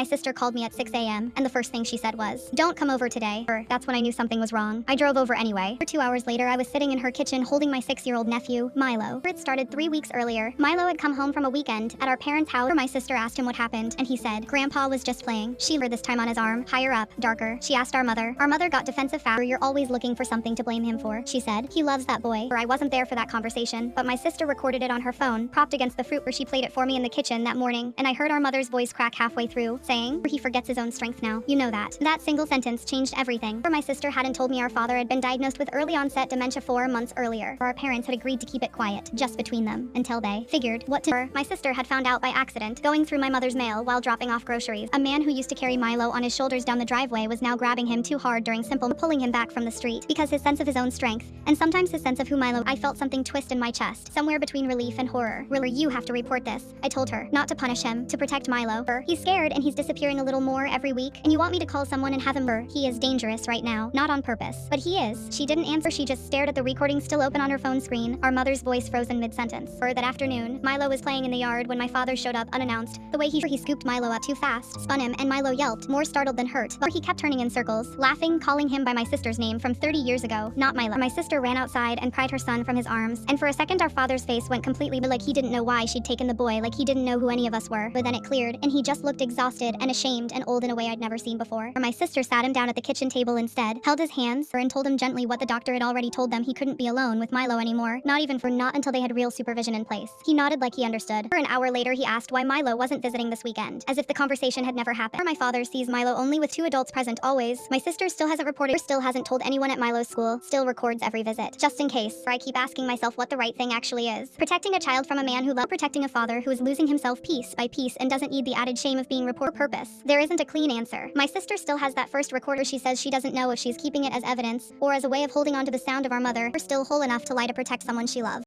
My sister called me at 6 a.m., and the first thing she said was, "Don't come over today." That's when I knew something was wrong. I drove over anyway. 2 hours later, I was sitting in her kitchen holding my 6-year-old nephew, Milo. It started 3 weeks earlier. Milo had come home from a weekend at our parents' house. My sister asked him what happened, and he said, "Grandpa was just playing." She this time on his arm, higher up, darker. She asked our mother. Our mother got defensive fast. "You're always looking for something to blame him for," she said. "He loves that boy." I wasn't there for that conversation, but my sister recorded it on her phone, propped against the fruit where she played it for me in the kitchen that morning, and I heard our mother's voice crack halfway through, saying, "He forgets his own strength now. You know that." That single sentence changed everything. My sister hadn't told me our father had been diagnosed with early onset dementia 4 months earlier. Our parents had agreed to keep it quiet, just between them, until they figured what to. My sister had found out by accident, going through my mother's mail while dropping off groceries. A man who used to carry Milo on his shoulders down the driveway was now grabbing him too hard during simple, pulling him back from the street. Because his sense of his own strength, and sometimes his sense of who Milo, I felt something twist in my chest, somewhere between relief and horror. "Really, you have to report this," I told her, "not to punish him, to protect Milo. He's scared and he's disappearing a little more every week, and you want me to call someone and have him. He is dangerous right now, not on purpose, but he is." She didn't answer. She just stared at the recording still open on her phone screen, our mother's voice frozen mid-sentence. That afternoon, Milo was playing in the yard when my father showed up unannounced. The way he scooped Milo up too fast, spun him, and Milo yelped, more startled than hurt. He kept turning in circles, laughing, calling him by my sister's name from 30 years ago, not Milo. My sister ran outside and pried her son from his arms, and for a second our father's face went completely like he didn't know why she'd taken the boy, like he didn't know who any of us were. But then it cleared, and he just looked exhausted and ashamed and old in a way I'd never seen before. My sister sat him down at the kitchen table instead, held his hands, and told him gently what the doctor had already told them: he couldn't be alone with Milo anymore, not until they had real supervision in place. He nodded like he understood. An hour later he asked why Milo wasn't visiting this weekend, as if the conversation had never happened. My father sees Milo only with 2 adults present always. My sister still hasn't reported, still hasn't told anyone at Milo's school, still records every visit. Just in case. I keep asking myself what the right thing actually is. Protecting a child from a man who loves, protecting a father who is losing himself piece by piece and doesn't need the added shame of being report purpose. There isn't a clean answer. My sister still has that first recorder. She says she doesn't know if she's keeping it as evidence or as a way of holding on to the sound of our mother, or still whole enough to lie to protect someone she loves.